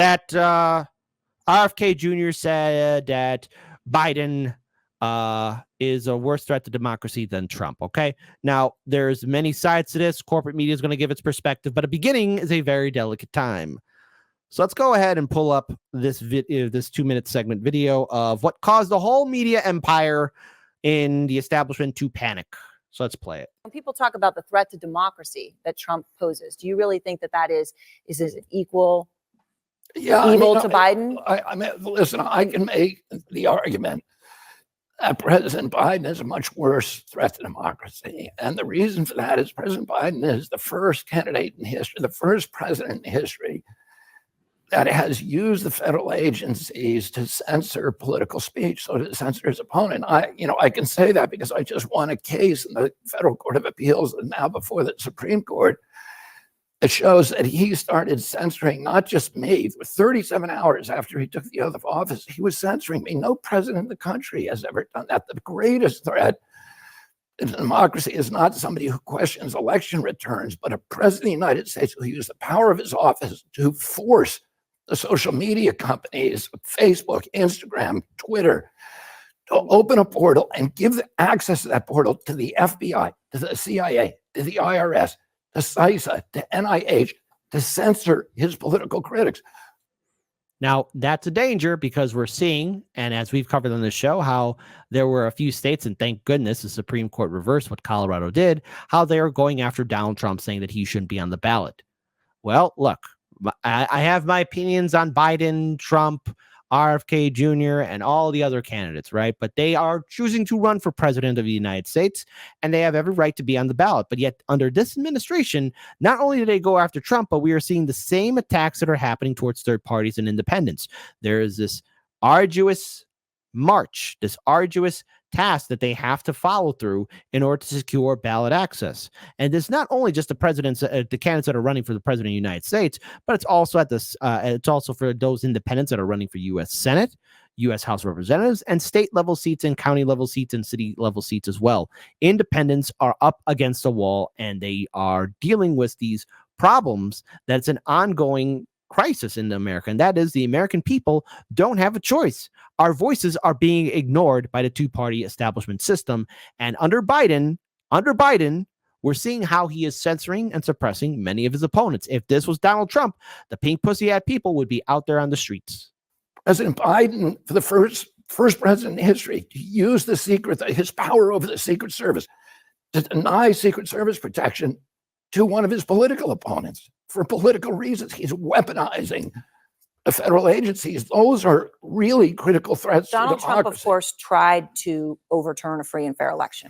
that RFK Jr. said that Biden is a worse threat to democracy than Trump. Okay. Now, there's many sides to this. Corporate media is going to give its perspective, but a beginning is a very delicate time. So let's go ahead and pull up this 2-minute segment video of what caused the whole media empire in the establishment to panic. So let's play it. When people talk about the threat to democracy that Trump poses, do you really think that is it equal evil to Biden? I mean, listen, I can make the argument that President Biden is a much worse threat to democracy. And the reason for that is President Biden is the first candidate in history, the first president in history that has used the federal agencies to censor political speech, so to censor his opponent. I can say that because I just won a case in the Federal Court of Appeals and now before the Supreme Court. It shows that he started censoring not just me. 37 hours after he took the oath of office, he was censoring me. No president in the country has ever done that. The greatest threat to democracy is not somebody who questions election returns, but a president of the United States who used the power of his office to force the social media companies, Facebook, Instagram, Twitter, to open a portal and give access to that portal to the FBI, to the CIA, to the IRS, to CISA, to NIH, to censor his political critics. Now, that's a danger because we're seeing, and as we've covered on the show, how there were a few states, and thank goodness the Supreme Court reversed what Colorado did, how they are going after Donald Trump, saying that he shouldn't be on the ballot. Well, look, I have my opinions on Biden, Trump, RFK Jr., and all the other candidates, right? But they are choosing to run for president of the United States, and they have every right to be on the ballot. But yet, under this administration, not only do they go after Trump, but we are seeing the same attacks that are happening towards third parties and independents. There is this arduous march, this arduous task that they have to follow through in order to secure ballot access. And it's not only just the presidents, the candidates that are running for the president of the United States, but it's also at this. It's also for those independents that are running for U.S. Senate, U.S. House of Representatives, and state level seats and county level seats and city level seats as well. Independents are up against a wall, and they are dealing with these problems. That's an ongoing crisis in America, and that is the American people don't have a choice. Our voices are being ignored by the two-party establishment system, and under Biden, we're seeing how he is censoring and suppressing many of his opponents. If this was Donald Trump, the pink pussy hat people would be out there on the streets. President Biden, for the first president in history, to use his power over the Secret Service to deny Secret Service protection to one of his political opponents. For political reasons, he's weaponizing the federal agencies. Those are really critical threats to democracy. Donald Trump, of course, tried to overturn a free and fair election.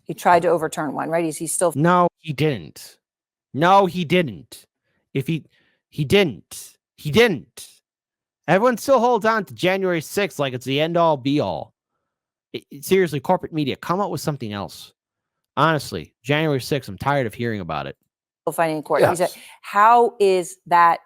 He tried to overturn one, right? He's still... No, he didn't. No, he didn't. If he didn't. Everyone still holds on to January 6th like it's the end-all, be-all. Seriously, corporate media, come up with something else. Honestly, January 6th, I'm tired of hearing about it. Fighting in court. Yes. He said, how is that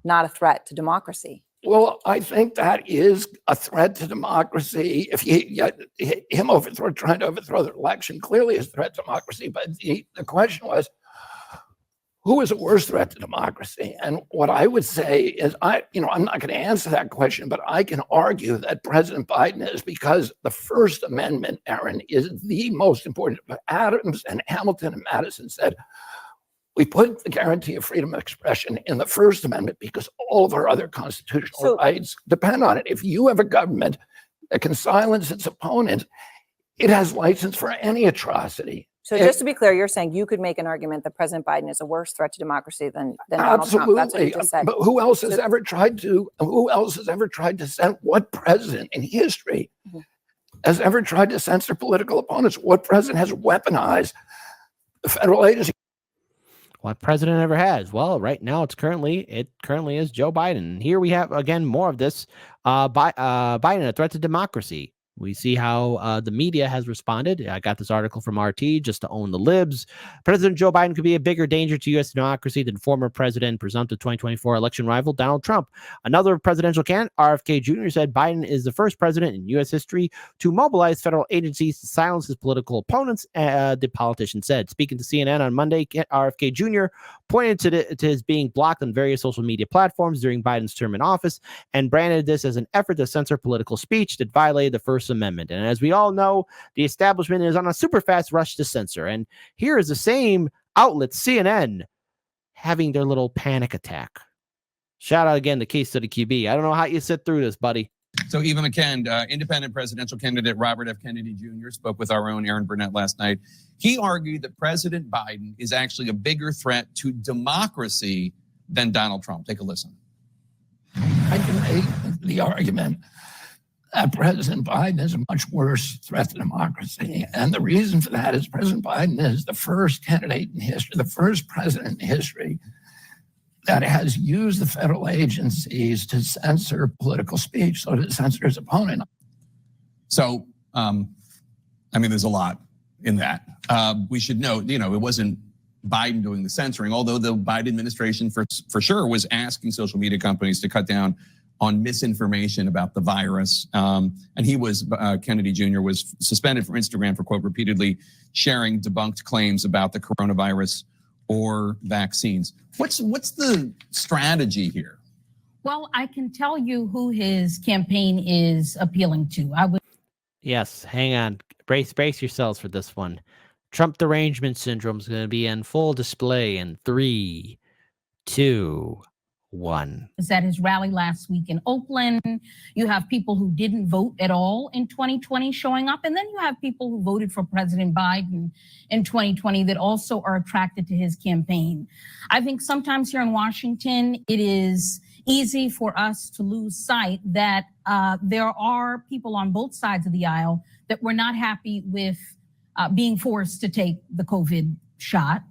not a threat to democracy? Well, I think that is a threat to democracy. If him trying to overthrow the election clearly is a threat to democracy. But the question was, who is a worse threat to democracy? And what I would say is, I'm not going to answer that question, but I can argue that President Biden is, because the First Amendment, Aaron, is the most important. Adams and Hamilton and Madison said, we put the guarantee of freedom of expression in the First Amendment because all of our other constitutional rights depend on it. If you have a government that can silence its opponent, it has license for any atrocity. So just to be clear, you're saying you could make an argument that President Biden is a worse threat to democracy than Donald Trump. That's what you just said. But who else has ever tried to send, what president in history has ever tried to censor political opponents? What president has weaponized the federal agency? What president ever has? Well, right now it currently is Joe Biden. Here we have again more of this. Biden, a threat to democracy. We see how the media has responded. I got this article from RT just to own the libs. President Joe Biden could be a bigger danger to U.S. democracy than former president, presumptive 2024 election rival Donald Trump. Another presidential candidate, RFK Jr., said Biden is the first president in U.S. history to mobilize federal agencies to silence his political opponents, the politician said. Speaking to CNN on Monday, RFK Jr. pointed to his being blocked on various social media platforms during Biden's term in office and branded this as an effort to censor political speech that violated the First Amendment. And as we all know, the establishment is on a super fast rush to censor. And here is the same outlet, CNN, having their little panic attack. Shout out again to Case Study QB. I don't know how you sit through this, buddy. So Eva McKend, independent presidential candidate Robert F. Kennedy Jr. spoke with our own Aaron Burnett last night. He argued that President Biden is actually a bigger threat to democracy than Donald Trump. Take a listen. I can make the argument that President Biden is a much worse threat to democracy. And the reason for that is President Biden is the first candidate in history, the first president in history that has used the federal agencies to censor political speech, so to censor his opponent. So, I mean, there's a lot in that. We should note, it wasn't Biden doing the censoring, although the Biden administration for sure was asking social media companies to cut down on misinformation about the virus. And Kennedy Jr. was suspended from Instagram for, quote, repeatedly sharing debunked claims about the coronavirus or vaccines. What's the strategy here? Well, I can tell you who his campaign is appealing to. Yes, hang on. Brace yourselves for this one. Trump derangement syndrome is going to be in full display in 3, 2, 1. Was at his rally last week in Oakland. You have people who didn't vote at all in 2020 showing up. And then you have people who voted for President Biden in 2020 that also are attracted to his campaign. I think sometimes here in Washington, it is easy for us to lose sight that there are people on both sides of the aisle that were not happy with being forced to take the COVID shot.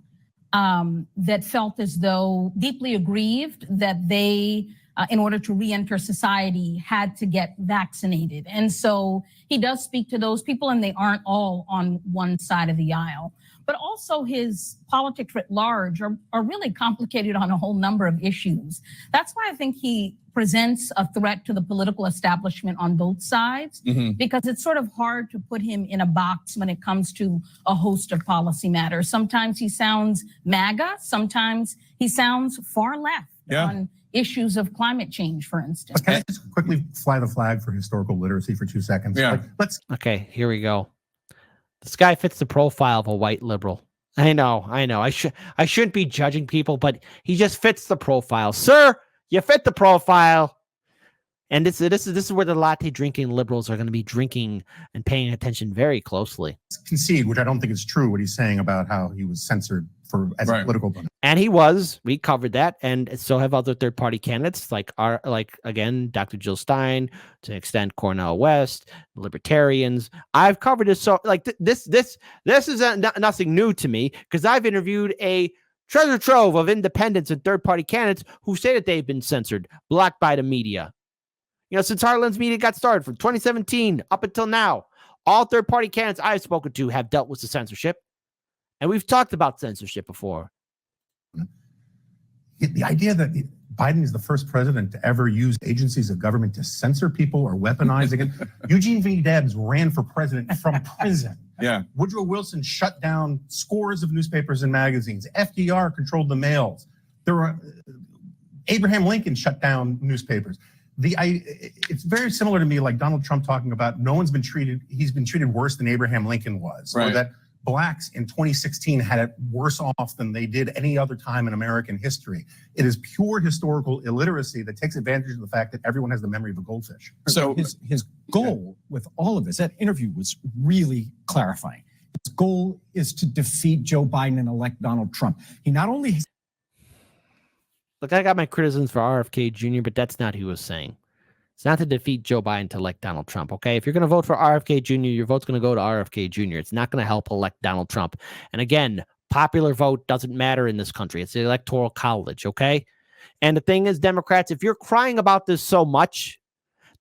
That felt as though deeply aggrieved that they, in order to re-enter society, had to get vaccinated. And so he does speak to those people, and they aren't all on one side of the aisle. But also his politics writ large are really complicated on a whole number of issues. That's why I think he presents a threat to the political establishment on both sides, because it's sort of hard to put him in a box when it comes to a host of policy matters. Sometimes he sounds MAGA, sometimes he sounds far left on issues of climate change, for instance. Can I just quickly fly the flag for historical literacy for 2 seconds? Yeah. Okay, here we go. This guy fits the profile of a white liberal. I know. I shouldn't be judging people, but he just fits the profile. Sir, you fit the profile. And this is where the latte drinking liberals are going to be drinking and paying attention very closely. Concede, which I don't think is true, what he's saying about how he was censored as a political opponent. And he was. We covered that, and so have other third-party candidates like again Dr. Jill Stein, to an extent Cornel West, libertarians. I've covered this, so this is nothing new to me, because I've interviewed a treasure trove of independents and third-party candidates who say that they've been censored, blocked by the media. Since Heartland's Media got started from 2017 up until now, all third-party candidates I've spoken to have dealt with the censorship. And we've talked about censorship before. The idea that Biden is the first president to ever use agencies of government to censor people or weaponize against. Eugene V. Debs ran for president from prison. Yeah. Woodrow Wilson shut down scores of newspapers and magazines. FDR controlled the mails. Abraham Lincoln shut down newspapers. It's very similar to me, like Donald Trump talking about he's been treated worse than Abraham Lincoln was. Right. Or that blacks in 2016 had it worse off than they did any other time in American history. It is pure historical illiteracy that takes advantage of the fact that everyone has the memory of a goldfish. So his goal with all of this, that interview was really clarifying. His goal is to defeat Joe Biden and elect Donald Trump. He not only... Look, I got my criticisms for RFK Jr., but that's not who he was saying. It's not to defeat Joe Biden to elect Donald Trump, okay? If you're going to vote for RFK Jr., your vote's going to go to RFK Jr. It's not going to help elect Donald Trump. And again, popular vote doesn't matter in this country. It's the Electoral College, okay? And the thing is, Democrats, if you're crying about this so much,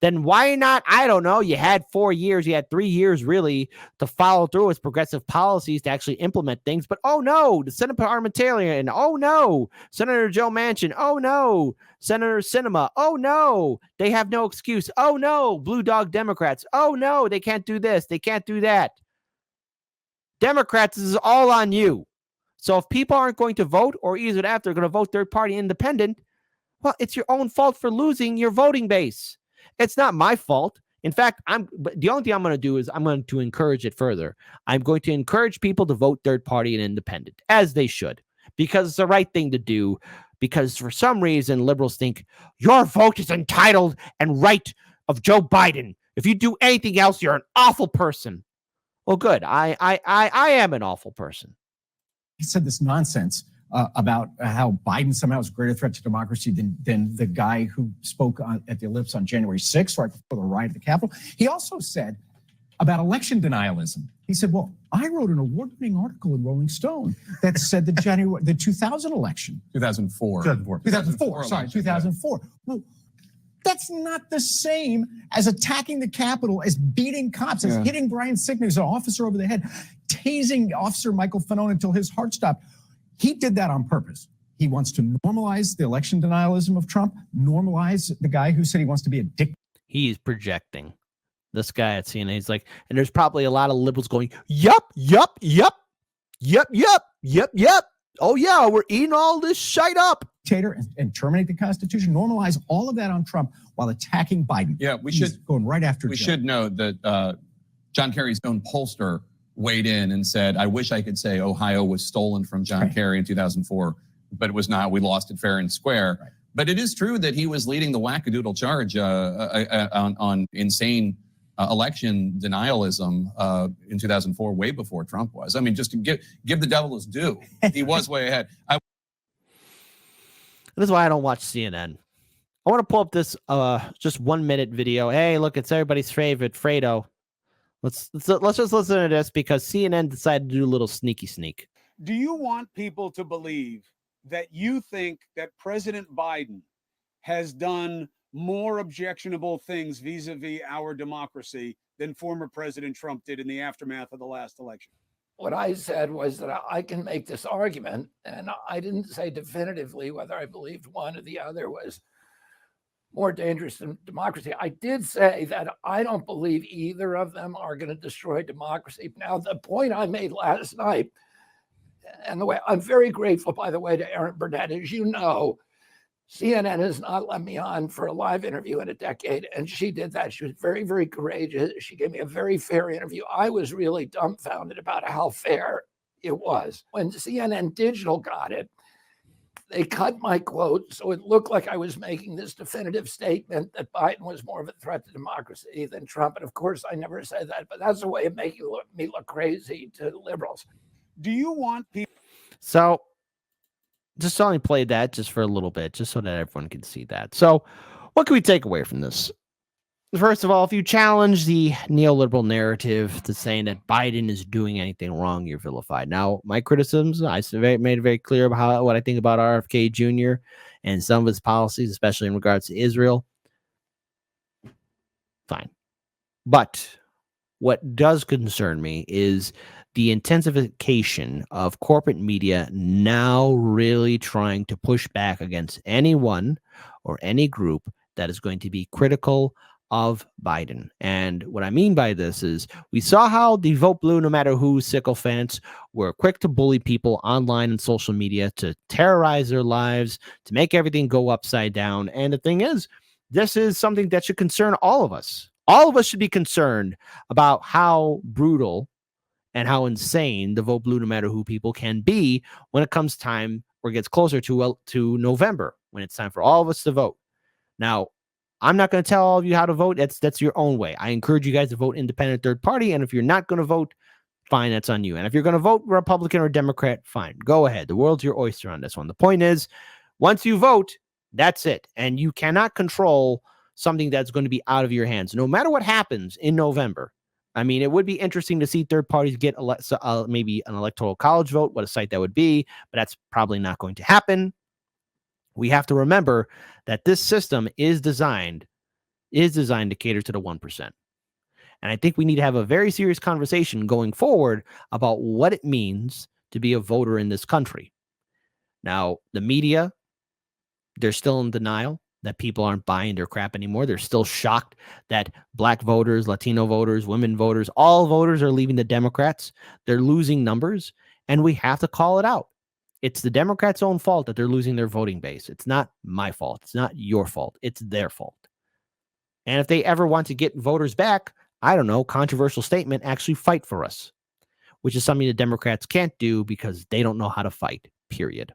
then why not? I don't know. You had 4 years, you had 3 years really to follow through with progressive policies to actually implement things. But oh no, the Senate parliamentarian, oh no, Senator Joe Manchin, oh no, Senator Sinema, oh no, they have no excuse. Oh no, Blue Dog Democrats, oh no, they can't do this, they can't do that. Democrats, this is all on you. So if people aren't going to vote, or either that they're going to vote third party independent, well, it's your own fault for losing your voting base. It's not my fault. In fact, the only thing I'm going to do is I'm going to encourage it further. I'm going to encourage people to vote third party and independent, as they should, because it's the right thing to do. Because for some reason, liberals think your vote is entitled and right of Joe Biden. If you do anything else, you're an awful person. Well, good. I am an awful person. He said this nonsense about how Biden somehow is a greater threat to democracy than the guy who spoke at the Ellipse on January 6th, right before the riot at the Capitol. He also said about election denialism. He said, well, I wrote an award-winning article in Rolling Stone that said the 2000 election. 2004. 2004, sorry, 2004. Well, that's not the same as attacking the Capitol, as beating cops, as hitting Brian Sicknick, as an officer over the head, tasing Officer Michael Fanone until his heart stopped. He did that on purpose. He wants to normalize the election denialism of Trump, normalize the guy who said he wants to be a dictator. He's projecting. This guy at CNN, he's like, and there's probably a lot of liberals going, yup. Oh yeah, we're eating all this shite up. And terminate the Constitution, normalize all of that on Trump while attacking Biden. Yeah, He's going right after We Joe. should note that John Kerry's own pollster weighed in and said, I wish I could say Ohio was stolen from John Kerry in 2004, but it was not. We lost it fair and square. Right. But it is true that he was leading the wackadoodle charge on insane election denialism in 2004, way before Trump was. I mean, just to give the devil his due. He was way ahead. This is why I don't watch CNN. I want to pull up this just 1 minute video. Hey, look, it's everybody's favorite, Fredo. Let's just listen to this because CNN decided to do a little sneaky sneak. Do you want people to believe that you think that President Biden has done more objectionable things vis-a-vis our democracy than former President Trump did in the aftermath of the last election? What I said was that I can make this argument, and I didn't say definitively whether I believed one or the other was more dangerous than democracy. I did say that I don't believe either of them are going to destroy democracy. Now, the point I made last night, and the way I'm very grateful, by the way, to Erin Burnett, as you know, CNN has not let me on for a live interview in a decade, and she did that. She was very, very courageous. She gave me a very fair interview. I was really dumbfounded about how fair it was. When CNN Digital got it, they cut my quote, so it looked like I was making this definitive statement that Biden was more of a threat to democracy than Trump. And of course, I never said that, but that's a way of making me look crazy to liberals. Do you want people? So just only played that just for a little bit, just so that everyone can see that. So what can we take away from this? First of all, if you challenge the neoliberal narrative to saying that Biden is doing anything wrong, you're vilified. Now, my criticisms, I made it very clear about what I think about RFK Jr. and some of his policies, especially in regards to Israel. Fine. But what does concern me is the intensification of corporate media now really trying to push back against anyone or any group that is going to be critical of Biden. And what I mean by this is we saw how the vote blue, no matter who sycophants were quick to bully people online and social media, to terrorize their lives, to make everything go upside down. And the thing is, this is something that should concern all of us. All of us should be concerned about how brutal and how insane the vote blue, no matter who people can be when it comes time or gets closer to November, when it's time for all of us to vote. Now, I'm not going to tell all of you how to vote. That's your own way. I encourage you guys to vote independent third party. And if you're not going to vote, fine, that's on you. And if you're going to vote Republican or Democrat, fine, go ahead. The world's your oyster on this one. The point is, once you vote, that's it. And you cannot control something that's going to be out of your hands, no matter what happens in November. I mean, it would be interesting to see third parties get maybe an electoral college vote, what a site that would be, but that's probably not going to happen. We have to remember that this system is designed. is designed to cater to the 1%. And I think we need to have a very serious conversation going forward about what it means to be a voter in this country. Now, the media, they're still in denial that people aren't buying their crap anymore. They're still shocked that Black voters, Latino voters, women voters, all voters are leaving the Democrats. They're losing numbers, and we have to call it out. It's the Democrats' own fault that they're losing their voting base. It's not my fault. It's not your fault. It's their fault. And if they ever want to get voters back, I don't know, controversial statement, actually fight for us, which is something the Democrats can't do because they don't know how to fight, period.